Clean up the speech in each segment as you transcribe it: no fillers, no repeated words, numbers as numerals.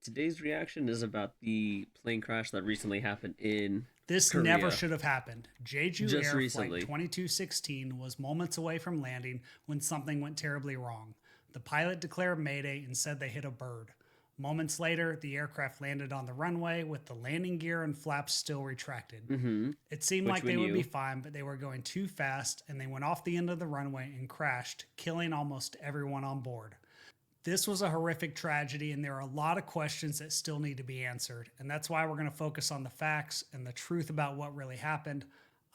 Today's reaction is about the plane crash that recently happened in This never Korea should have happened. Jeju just Air Flight recently. 2216 was moments away from landing when something went terribly wrong. The pilot declared Mayday and said they hit a bird. Moments later, the aircraft landed on the runway with the landing gear and flaps still retracted. Mm-hmm. It seemed Which like we they would be knew. fine, but they were going too fast and they went off the end of the runway and crashed, killing almost everyone on board. This was a horrific tragedy, and there are a lot of questions that still need to be answered. And that's why we're going to focus on the facts and the truth about what really happened.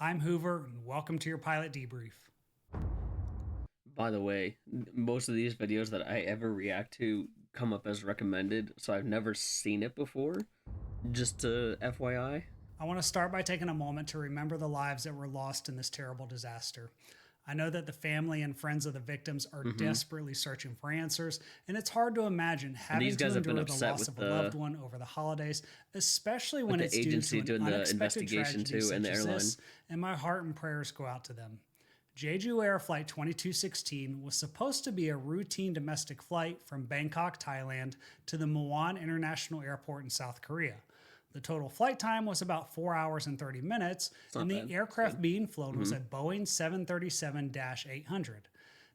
I'm Hoover, and welcome to your pilot debrief. By the way, most of these videos that I ever react to come up as recommended, so I've never seen it before. Just to FYI. I want to start by taking a moment to remember the lives that were lost in this terrible disaster. I know that the family and friends of the victims are desperately searching for answers, and it's hard to imagine having these to guys have been endure the upset loss with of a loved one over the holidays, especially when the it's due agency to an doing the unexpected investigation tragedy too, and such the as airline. this, and my heart and prayers go out to them. Jeju Air Flight 2216 was supposed to be a routine domestic flight from Bangkok, Thailand to the Muan International Airport in South Korea. The total flight time was about 4 hours and 30 minutes, and the Bad. aircraft being flown was a Boeing 737 800.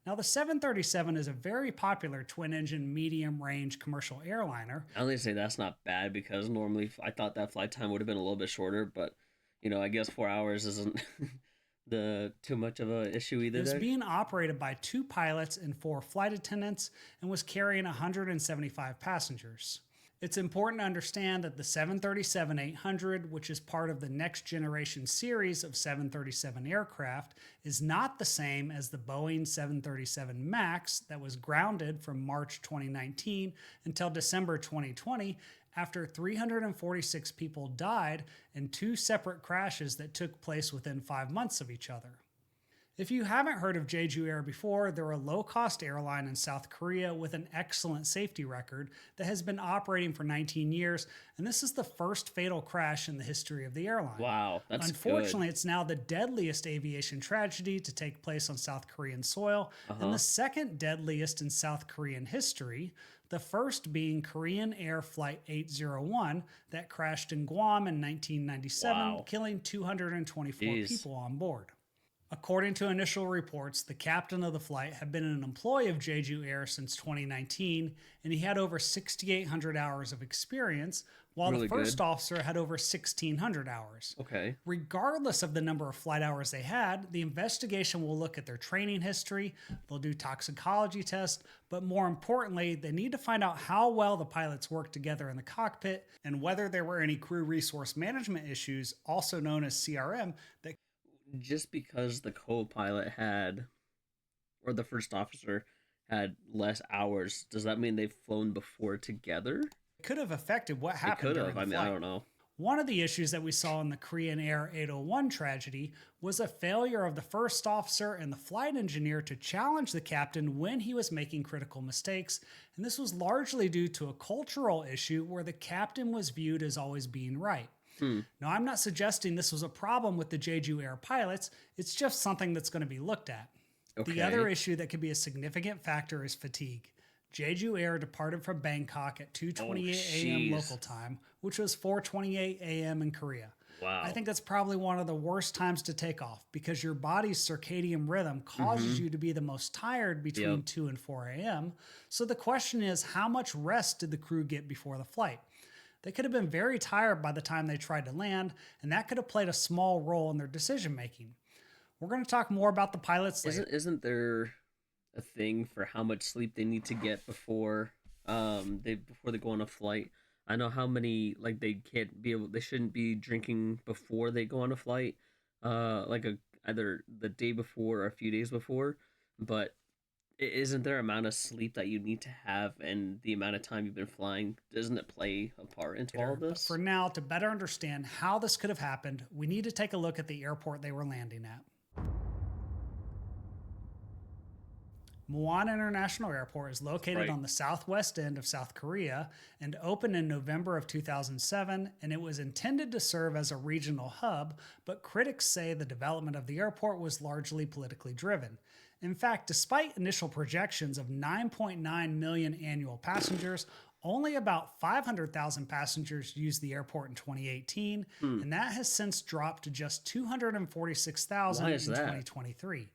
Now, the 737 is a very popular twin engine medium range commercial airliner. I only say that's not bad because normally I thought that flight time would have been a little bit shorter, but I guess 4 hours isn't the too much of a issue either. It was There. being operated by 2 pilots and 4 flight attendants and was carrying 175 passengers. It's important to understand that the 737 800, which is part of the next generation series of 737 aircraft, is not the same as the Boeing 737 MAX that was grounded from March 2019 until December 2020 after 346 people died in 2 separate crashes that took place within 5 months of each other. If you haven't heard of Jeju Air before, they're a low-cost airline in South Korea with an excellent safety record that has been operating for 19 years, and this is the first fatal crash in the history of the airline. Wow, that's Unfortunately, good. it's now the deadliest aviation tragedy to take place on South Korean soil, and the second deadliest in South Korean history, the first being Korean Air Flight 801 that crashed in Guam in 1997, Wow. killing 224 Jeez. people on board. According to initial reports, the captain of the flight had been an employee of Jeju Air since 2019, and he had over 6,800 hours of experience, while Really the first good. officer had over 1,600 hours. Okay. Regardless of the number of flight hours they had, the investigation will look at their training history, they'll do toxicology tests, but more importantly, they need to find out how well the pilots worked together in the cockpit and whether there were any crew resource management issues, also known as CRM, that Just because the co-pilot had, or the first officer had less hours, does that mean they've flown before together? could have affected what It happened could during have. the I mean, flight. I don't know. One of the issues that we saw in the Korean Air 801 tragedy was a failure of the first officer and the flight engineer to challenge the captain when he was making critical mistakes, and this was largely due to a cultural issue where the captain was viewed as always being right. Now, I'm not suggesting this was a problem with the Jeju Air pilots, it's just something that's going to be looked at. Okay. The other issue that could be a significant factor is fatigue. Jeju Air departed from Bangkok at 2:28 a.m. jeez. local time, which was 4:28 a.m. in Korea. Wow. I think that's probably one of the worst times to take off because your body's circadian rhythm causes you to be the most tired between 2 and 4 a.m. So the question is, how much rest did the crew get before the flight? They could have been very tired by the time they tried to land, and that could have played a small role in their decision making. We're going to talk more about the pilots later. Isn't there a thing for how much sleep they need to get before they go on a flight? I know how many, like, they shouldn't be drinking before they go on a flight, either the day before or a few days before, but isn't there amount of sleep that you need to have and the amount of time you've been flying? Doesn't it play a part into all of But this? for now, to better understand how this could have happened, we need to take a look at the airport they were landing at. Muan International Airport is located Right. on the southwest end of South Korea and opened in November of 2007, and it was intended to serve as a regional hub, but critics say the development of the airport was largely politically driven. In fact, despite initial projections of 9.9 million annual passengers, Only about 500,000 passengers used the airport in 2018, Hmm. and that has since dropped to just Why 246,000 is in that? 2023.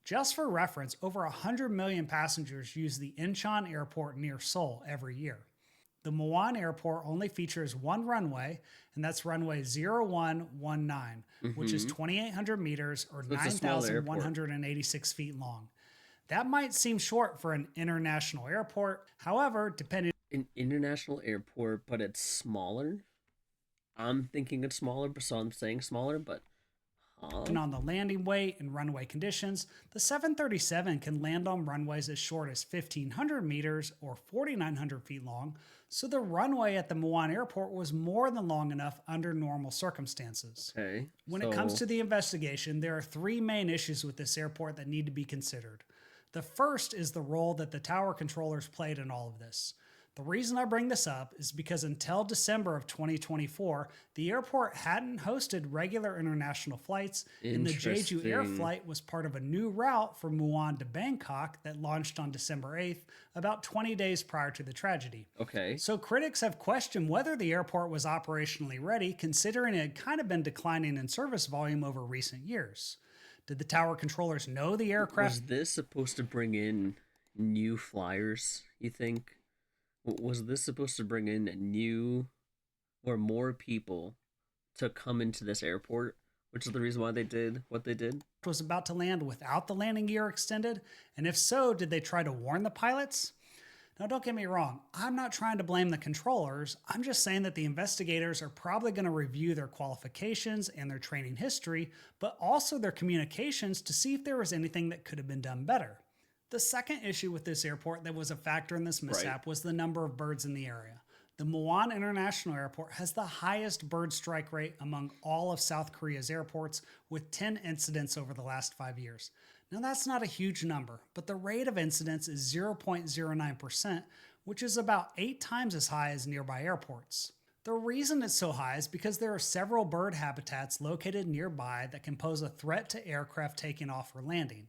Just for reference, over 100 million passengers use the Incheon Airport near Seoul every year. The Muan Airport only features one runway, and that's runway 0119, which is Mm-hmm. 2,800 meters or So it's a small airport. 9,186 feet long. That might seem short for an international airport. However, depending An international airport, but it's smaller. I'm thinking it's smaller, so I'm saying smaller, but huh? on the landing weight and runway conditions, the 737 can land on runways as short as 1,500 meters or 4,900 feet long, so the runway at the Muan Airport was more than long enough under normal circumstances. Okay. When it comes So to the investigation, there are three main issues with this airport that need to be considered. The first is the role that the tower controllers played in all of this. The reason I bring this up is because until December of 2024, the airport hadn't hosted regular international flights, and the Jeju Air interesting. flight was part of a new route from Muan to Bangkok that launched on December 8th, about 20 days prior to the tragedy. Okay. So critics have questioned whether the airport was operationally ready, considering it had kind of been declining in service volume over recent years. Did the tower controllers know the aircraft Was this supposed to bring in new flyers, you think? Was this supposed to bring in new or more people to come into this airport, which is the reason why they did what they did? was about to land without the landing gear extended? And if so, did they try to warn the pilots? Now, don't get me wrong, I'm not trying to blame the controllers. I'm just saying that the investigators are probably going to review their qualifications and their training history, but also their communications to see if there was anything that could have been done better. The second issue with this airport that was a factor in this Right. mishap was the number of birds in the area. The Muan International Airport has the highest bird strike rate among all of South Korea's airports, with 10 incidents over the last 5 years. Now, that's not a huge number, but the rate of incidents is 0.09%, which is about 8 times as high as nearby airports. The reason it's so high is because there are several bird habitats located nearby that can pose a threat to aircraft taking off or landing.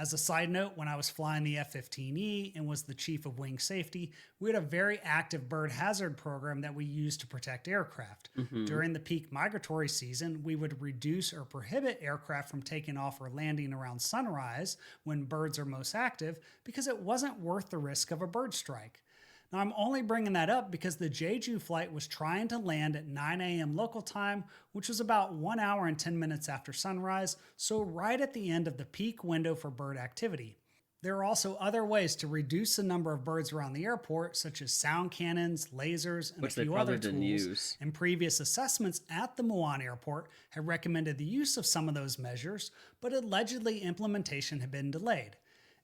As a side note, when I was flying the F-15E and was the chief of wing safety, we had a very active bird hazard program that we used to protect aircraft. Mm-hmm. During the peak migratory season, we would reduce or prohibit aircraft from taking off or landing around sunrise when birds are most active because it wasn't worth the risk of a bird strike. Now, I'm only bringing that up because the Jeju flight was trying to land at 9 a.m. local time, which was about 1 hour and 10 minutes after sunrise, so right at the end of the peak window for bird activity. There are also other ways to reduce the number of birds around the airport, such as sound cannons, lasers, and a Which they few probably other didn't tools. use. And previous assessments at the Muan airport have recommended the use of some of those measures, but allegedly implementation had been delayed.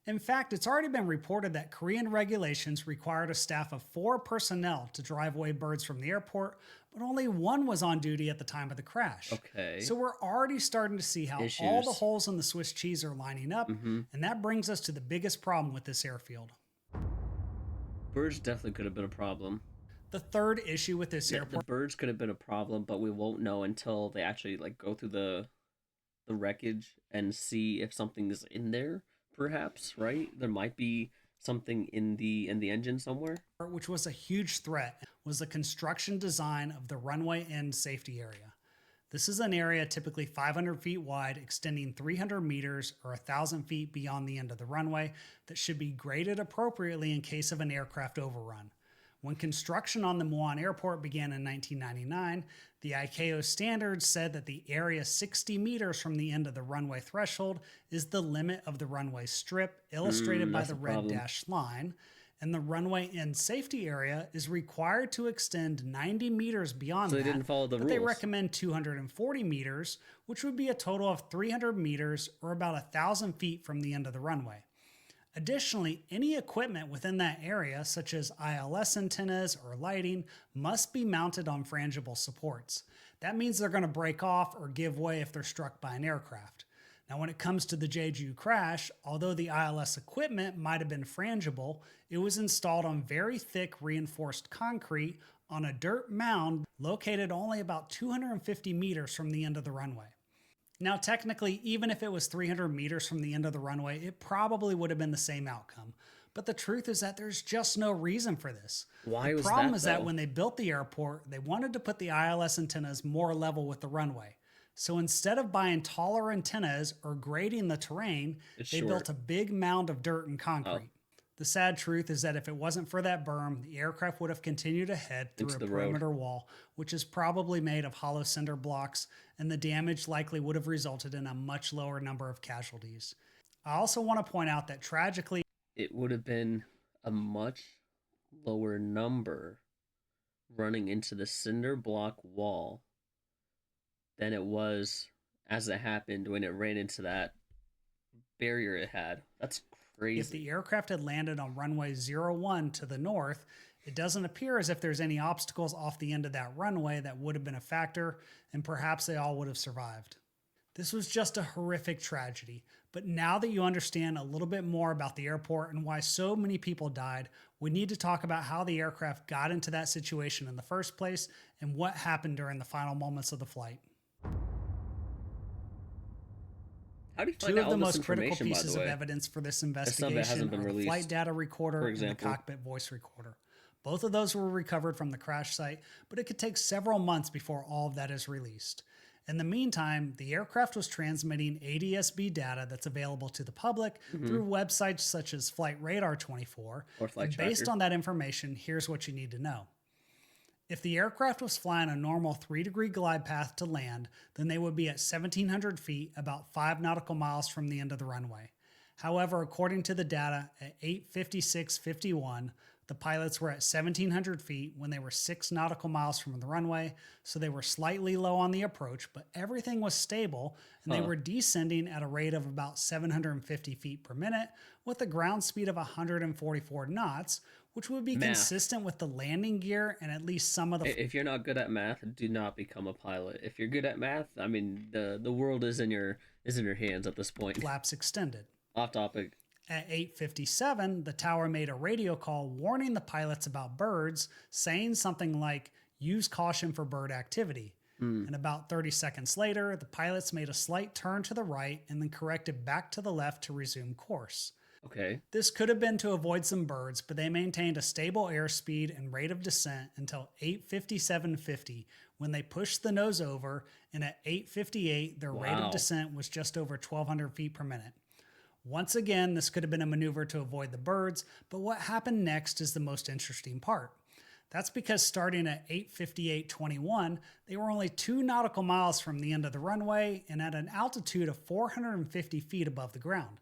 In fact, it's already been reported that Korean regulations required a staff of 4 personnel to drive away birds from the airport, but only one was on duty at the time of the crash. Okay. So we're already starting to see how all the Issues. holes in the Swiss cheese are lining up, Mm-hmm. and that brings us to the biggest problem with this airfield. Birds definitely could have been a problem. The third issue with this The airport birds could have been a problem, but we won't know until they actually like go through the wreckage and see if something's in there. Perhaps, right? There might be something in the engine somewhere. which was a huge threat, was the construction design of the runway end safety area. This is an area typically 500 feet wide, extending 300 meters or 1,000 feet beyond the end of the runway, that should be graded appropriately in case of an aircraft overrun. When construction on the Muan airport began in 1999, the ICAO standards said that the area 60 meters from the end of the runway threshold is the limit of the runway strip, illustrated by That's the a red problem. dashed line, and the runway end safety area is required to extend 90 meters beyond So they that, didn't follow the but they rules. recommend 240 meters, which would be a total of 300 meters or about 1,000 feet from the end of the runway. Additionally, any equipment within that area, such as ILS antennas or lighting, must be mounted on frangible supports. That means they're going to break off or give way if they're struck by an aircraft. Now, when it comes to the Jeju crash, although the ILS equipment might have been frangible, it was installed on very thick reinforced concrete on a dirt mound located only about 250 meters from the end of the runway. Now, technically, even if it was 300 meters from the end of the runway, it probably would have been the same outcome. But the truth is that there's just no reason for this. The Why was problem that is that though? when they built the airport, they wanted to put the ILS antennas more level with the runway. So instead of buying taller antennas or grading the terrain, It's they built short. a big mound of dirt and Oh, concrete. The sad truth is that if it wasn't for that berm, the aircraft would have continued ahead through into a the road. perimeter wall, which is probably made of hollow cinder blocks, and the damage likely would have resulted in a much lower number of casualties. I also want to point out that tragically, It would have been a much lower number running into the cinder block wall than it was as it happened when it ran into that barrier it had. That's if crazy. the aircraft had landed on runway 01 to the north, it doesn't appear as if there's any obstacles off the end of that runway that would have been a factor, and perhaps they all would have survived. This was just a horrific tragedy, but now that you understand a little bit more about the airport and why so many people died, we need to talk about how the aircraft got into that situation in the first place and what happened during the final moments of the flight. How do you find Two out of all the this most critical information, by the pieces of way? evidence for this As some of it investigation hasn't been are the flight released, data for recorder and the example. cockpit voice recorder. Both of those were recovered from the crash site, but it could take several months before all of that is released. In the meantime, the aircraft was transmitting ADS-B data that's available to the public Mm-hmm. through websites such as Flight Radar 24, Or flight and based tracker. on that information, here's what you need to know. If the aircraft was flying a normal 3-degree glide path to land, then they would be at 1,700 feet, about 5 nautical miles from the end of the runway. However, according to the data, at 8:56:51, the pilots were at 1,700 feet when they were 6 nautical miles from the runway, so they were slightly low on the approach, but everything was stable, and they Huh. were descending at a rate of about 750 feet per minute with a ground speed of 144 knots, which would be Math. consistent with the landing gear and at least some of the If you're not good at math, do not become a pilot. If you're good at math, I mean the world is in your hands at this point. flaps extended. Off topic. At 8:57, the tower made a radio call warning the pilots about birds, saying something like, "Use caution for bird activity." Hmm. And about 30 seconds later, the pilots made a slight turn to the right and then corrected back to the left to resume course. Okay. This could have been to avoid some birds, but they maintained a stable airspeed and rate of descent until 8:57:50 when they pushed the nose over, and at 8:58 their rate of Wow. descent was just over 1,200 feet per minute. Once again, this could have been a maneuver to avoid the birds, but what happened next is the most interesting part. That's because starting at 8:58:21, they were only 2 nautical miles from the end of the runway and at an altitude of 450 feet above the ground.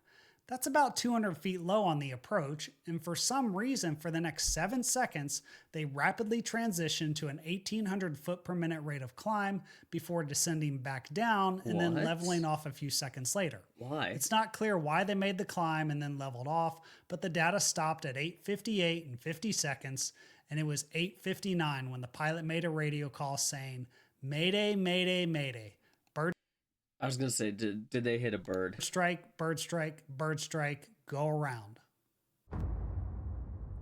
That's about 200 feet low on the approach, and for some reason, for the next 7 seconds, they rapidly transitioned to an 1,800 foot per minute rate of climb before descending back down and then What? leveling off a few seconds later. Why? It's not clear why they made the climb and then leveled off, but the data stopped at 8:58 and 50 seconds, and it was 8:59 when the pilot made a radio call saying, "Mayday, mayday, mayday. Bird I was gonna say, did they hit a bird? strike, bird strike, bird strike, go around."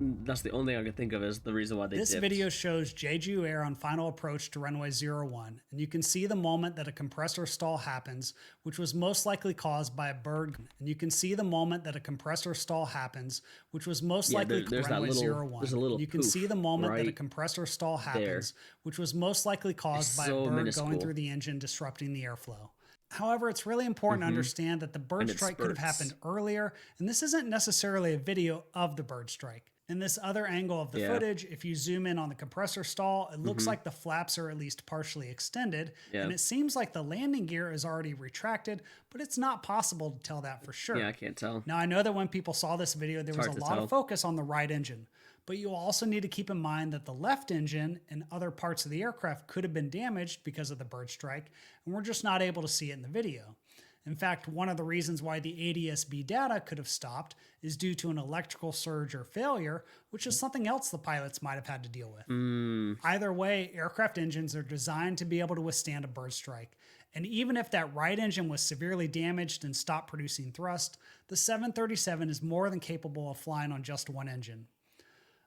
That's the only thing I could think of as the reason why they This dipped. video shows Jeju Air on final approach to runway 01, and you can see the moment that a compressor stall happens, which was most likely caused by a bird. And you can see the moment that a compressor stall happens, which was most Yeah, likely there's that runway little- 01. there's a little You can see the poof moment that a right compressor stall happens, there. which was most likely caused It's by so a bird going minuscule. through the engine, disrupting the airflow. However, it's really important to understand that the bird And it strike could have spurts. happened earlier, and this isn't necessarily a video of the bird strike. In this other angle of the Yeah. footage, if you zoom in on the compressor stall, it looks like the flaps are at least partially extended, Yeah. and it seems like the landing gear is already retracted, but it's not possible to tell that for sure. Yeah, I can't tell. Now, I know that when people saw this video, there was a hard to lot tell. of focus on the right engine, but you also need to keep in mind that the left engine and other parts of the aircraft could have been damaged because of the bird strike, and we're just not able to see it in the video. In fact, one of the reasons why the ADS-B data could have stopped is due to an electrical surge or failure, which is something else the pilots might have had to deal with. Either way, aircraft engines are designed to be able to withstand a bird strike. And even if that right engine was severely damaged and stopped producing thrust, the 737 is more than capable of flying on just one engine.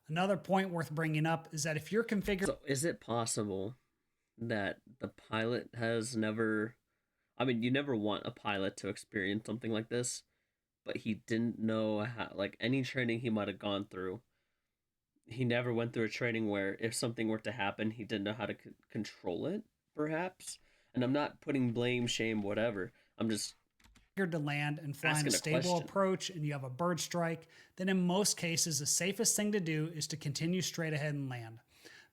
Another point worth bringing up is that if you're configured So is it possible that the pilot has never? I mean, you never want a pilot to experience something like this, but he didn't know how, like any training he might have gone through. He never went through a training where if something were to happen, he didn't know how to control it, perhaps. And I'm not putting blame, shame, whatever. I'm just To land and fly in a asking a stable question. approach and you have a bird strike, then in most cases, the safest thing to do is to continue straight ahead and land.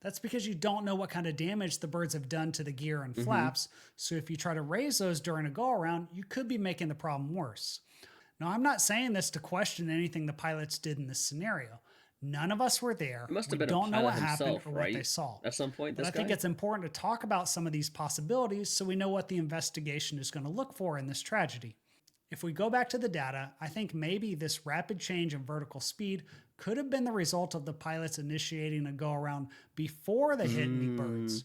That's because you don't know what kind of damage the birds have done to the gear and Mm-hmm. flaps, so if you try to raise those during a go around, you could be making the problem worse. Now, I'm not saying this to question anything the pilots did in this scenario. None of us were there. He must We have been a don't know what pilot happened himself, or what they right? saw. At some point, But this I think guy. it's important to talk about some of these possibilities so we know what the investigation is going to look for in this tragedy. If we go back to the data, I think maybe this rapid change in vertical speed could have been the result of the pilots initiating a go around before they hit any birds.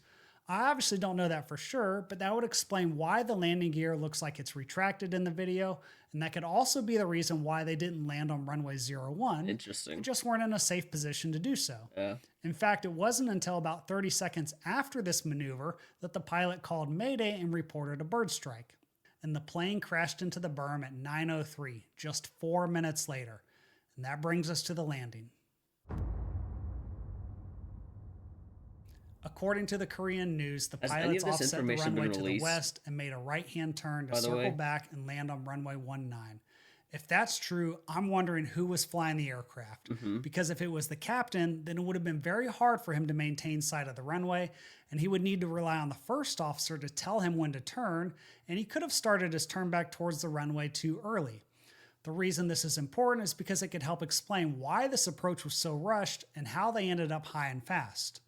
I obviously don't know that for sure, but that would explain why the landing gear looks like it's retracted in the video, and that could also be the reason why they didn't land on runway 01. They Interesting. just weren't in a safe position to do so. Yeah. In fact, it wasn't until about 30 seconds after this maneuver that the pilot called Mayday and reported a bird strike. And the plane crashed into the berm at 9:03, just 4 minutes later. And that brings us to the landing. According to the Korean news, the Has any pilots of this offset the information runway been to the released? west and made a right-hand turn to By the circle way? back and land on runway 19. If that's true, I'm wondering who was flying the aircraft. Mm-hmm. Because if it was the captain, then it would have been very hard for him to maintain sight of the runway, and he would need to rely on the first officer to tell him when to turn, and he could have started his turn back towards the runway too early. The reason this is important is because it could help explain why this approach was so rushed and how they ended up high and fast.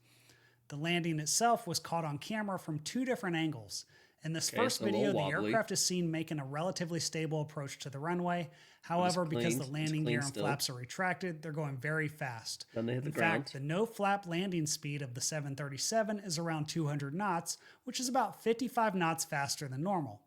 The landing itself was caught on camera from two different angles. In this Okay, first so a little video, the wobbly. aircraft is seen making a relatively stable approach to the runway. However, because the It's landing clean gear and still. flaps are retracted, they're going very fast. Then they hit the In ground. fact, the no-flap landing speed of the 737 is around 200 knots, which is about 55 knots faster than normal.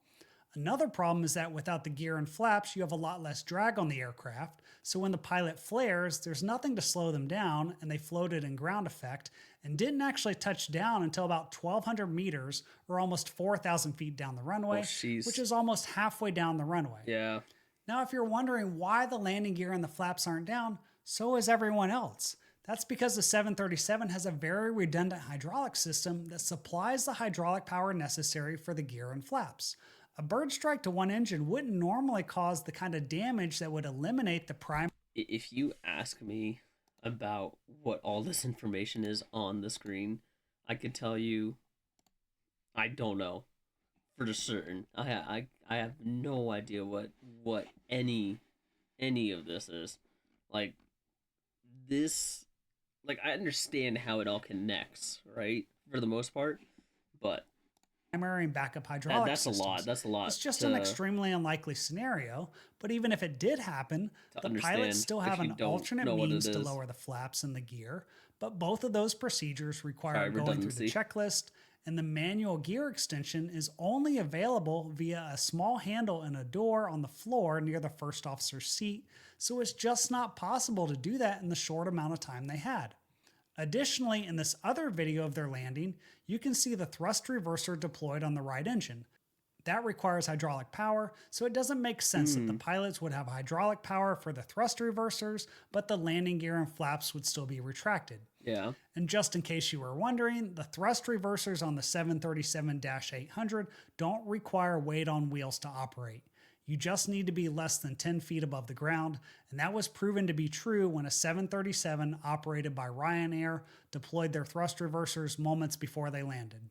Another problem is that without the gear and flaps, you have a lot less drag on the aircraft, so when the pilot flares, there's nothing to slow them down, and they floated in ground effect and didn't actually touch down until about 1,200 meters, or almost 4,000 feet down the runway, jeez. which is almost halfway down the runway. Yeah. Now, if you're wondering why the landing gear and the flaps aren't down, so is everyone else. That's because the 737 has a very redundant hydraulic system that supplies the hydraulic power necessary for the gear and flaps. A bird strike to one engine wouldn't normally cause the kind of damage that would eliminate the prime. If you ask me about what all this information is on the screen, I could tell you I don't know for certain. I have no idea what any of this is. Like this, like I understand how it all connects, right? For the most part, but Primary and backup hydraulic that's systems. a lot. That's a lot. It's just an extremely unlikely scenario, but even if it did happen, the understand pilots still if have you an don't alternate know what it means to is. lower the flaps and the gear, but both of those procedures require Sorry, going through the redundancy. checklist, and the manual gear extension is only available via a small handle and a door on the floor near the first officer's seat, so it's just not possible to do that in the short amount of time they had. Additionally, in this other video of their landing, you can see the thrust reverser deployed on the right engine. That requires hydraulic power, so it doesn't make sense that the pilots would have hydraulic power for the thrust reversers, but the landing gear and flaps would still be retracted. Yeah. And just in case you were wondering, the thrust reversers on the 737-800 don't require weight on wheels to operate. You just need to be less than 10 feet above the ground, and that was proven to be true when a 737 operated by Ryanair deployed their thrust reversers moments before they landed.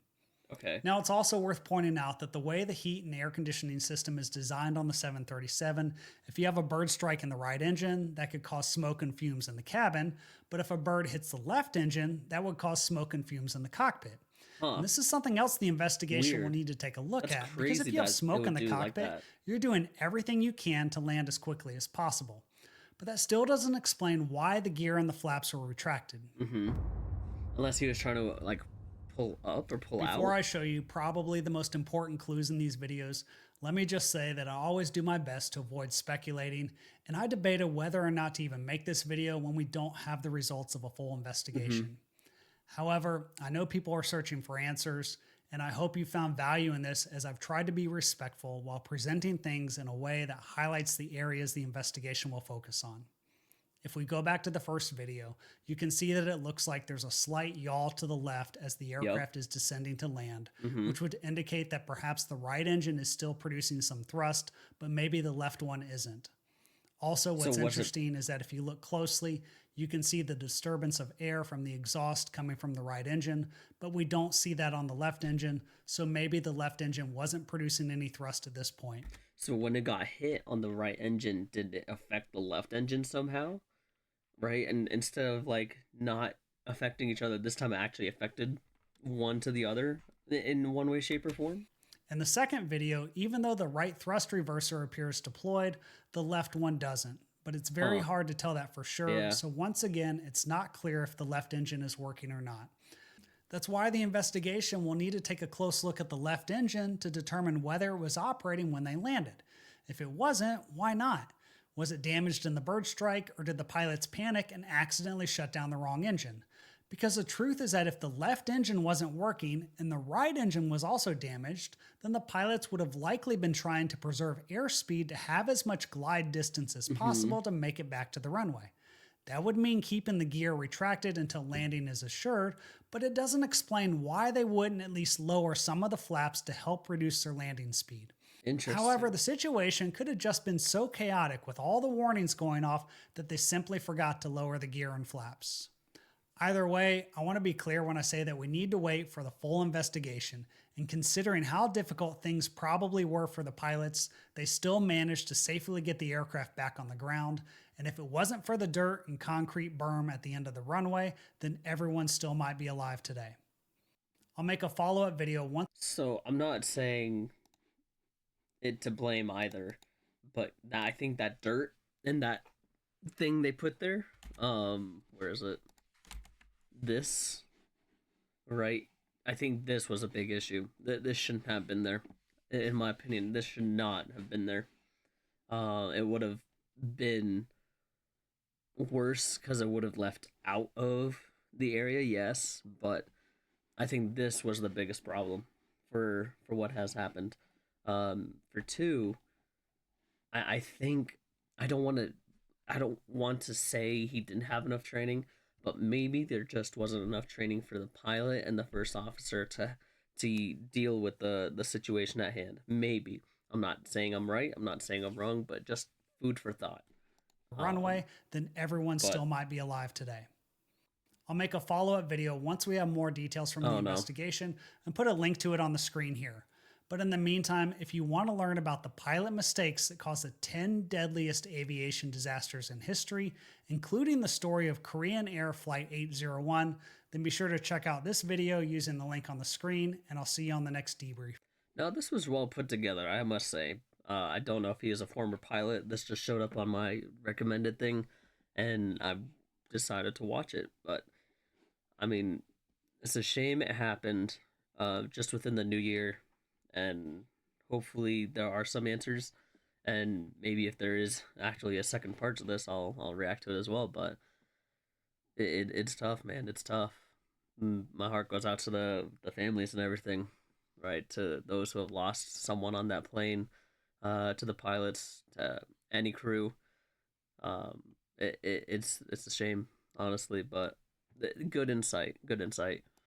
Okay. Now, it's also worth pointing out that the way the heat and air conditioning system is designed on the 737, if you have a bird strike in the right engine, that could cause smoke and fumes in the cabin, but if a bird hits the left engine, that would cause smoke and fumes in the cockpit. Huh. And this is something else the investigation will Weird. need to take a look That's at, because if crazy you have that smoke it in would the do like cockpit, that. you're doing everything you can to land as quickly as possible. But that still doesn't explain why the gear and the flaps were retracted. Unless he was trying to like pull up or pull out. Before I show you probably the most important clues in these videos, let me just say that I always do my best to avoid speculating, and I debated whether or not to even make this video when we don't have the results of a full investigation. However, I know people are searching for answers, and I hope you found value in this as I've tried to be respectful while presenting things in a way that highlights the areas the investigation will focus on. If we go back to the first video, you can see that it looks like there's a slight yaw to the left as the Yep. aircraft is descending to land, Mm-hmm. which would indicate that perhaps the right engine is still producing some thrust, but maybe the left one isn't. Also, So what's was it? interesting is that if you look closely, you can see the disturbance of air from the exhaust coming from the right engine, but we don't see that on the left engine, so maybe the left engine wasn't producing any thrust at this point. So when it got hit on the right engine, did it affect the left engine somehow? Right, and instead of like not affecting each other, this time it actually affected one to the other in one way, shape, or form. In the second video, even though the right thrust reverser appears deployed, the left one doesn't. But it's very Huh. hard to tell that for sure, Yeah. so once again, it's not clear if the left engine is working or not. That's why the investigation will need to take a close look at the left engine to determine whether it was operating when they landed. If it wasn't, why not? Was it damaged in the bird strike, or did the pilots panic and accidentally shut down the wrong engine? Because the truth is that if the left engine wasn't working and the right engine was also damaged, then the pilots would have likely been trying to preserve airspeed to have as much glide distance as Mm-hmm. possible to make it back to the runway. That would mean keeping the gear retracted until landing is assured, but it doesn't explain why they wouldn't at least lower some of the flaps to help reduce their landing speed. However, Interesting. the situation could have just been so chaotic with all the warnings going off that they simply forgot to lower the gear and flaps. Either way, I want to be clear when I say that we need to wait for the full investigation. And considering how difficult things probably were for the pilots, they still managed to safely get the aircraft back on the ground. And if it wasn't for the dirt and concrete berm at the end of the runway, then everyone still might be alive today. I'll make a follow up video once. So I'm not saying it to blame either, but I think that dirt and that thing they put there, where is it? This, right? I think this was a big issue. This shouldn't have been there. In my opinion, this should not have been there. It would have been worse because it would have left out of the area, yes, but I think this was the biggest problem for what has happened. For two, I think I don't want to I don't want to say he didn't have enough training, but maybe there just wasn't enough training for the pilot and the first officer to deal with the situation at hand. Maybe. I'm not saying I'm right. I'm not saying I'm wrong, but just food for thought. Um, Runway, then everyone but still might be alive today. I'll make a follow up video once we have more details from the oh no. investigation and put a link to it on the screen here. But in the meantime, if you want to learn about the pilot mistakes that caused the 10 deadliest aviation disasters in history, including the story of Korean Air Flight 801, then be sure to check out this video using the link on the screen, and I'll see you on the next debrief. No, this was well put together, I must say. I don't know if he is a former pilot. This just showed up on my recommended thing, and I decided to watch it. But I mean, it's a shame it happened just within the new year, and hopefully there are some answers. And maybe if there is actually a second part to this, I'll react to it as well. But it's tough, man. It's tough. My heart goes out to the families and everything, right? To those who have lost someone on that plane, to the pilots, to any crew. It's a shame, honestly, but good insight. Good insight.